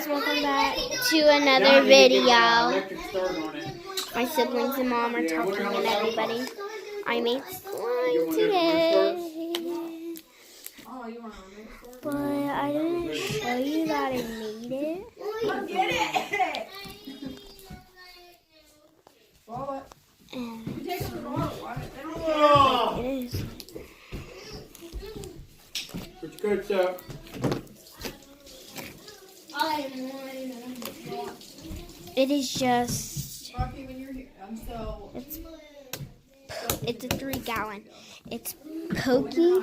guys, welcome back to another video. My siblings and mom are talking and everybody. I made slime today. But I didn't show you that I made it. Get it! And Oh! it is. Put your coats up. It is just. Rocky, when you're here, It's a 3-gallon. It's pokey,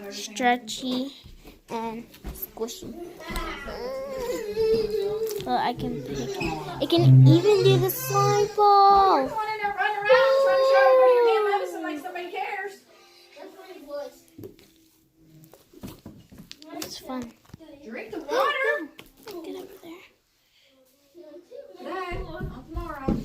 stretchy, and squishy. Well, I can pick it. It can even do the slime ball. You're going in there running around trying to show everybody your damn medicine like somebody cares. It's fun. Drink the water. Get over there. Today, not tomorrow.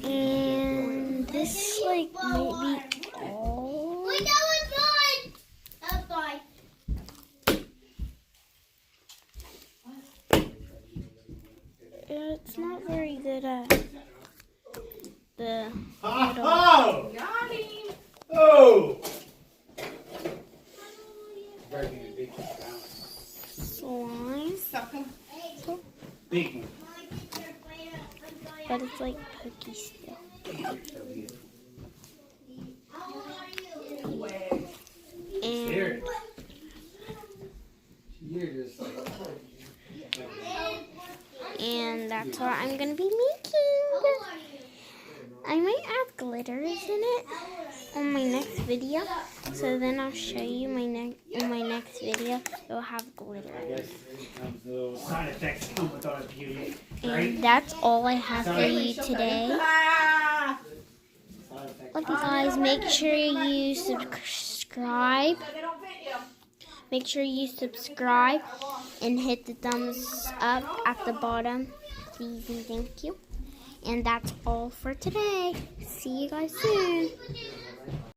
And this, like, might be all. Wait, that was fine. That was fine. It's not very good at the Oh! Got him. Oh! slime, Suck him. Big one. but it's like pokey still. And You're just like. And that's what I'm gonna be making. I might add glitters in it on my next video. So then I'll show you in my next video. It will have glitter. The side effects come with our beauty. And that's all I have for you today. Ah! Love you guys. Make sure you subscribe. They don't fit you. Make sure you subscribe and hit the thumbs up at the bottom. Please and thank you. And that's all for today. See you guys soon.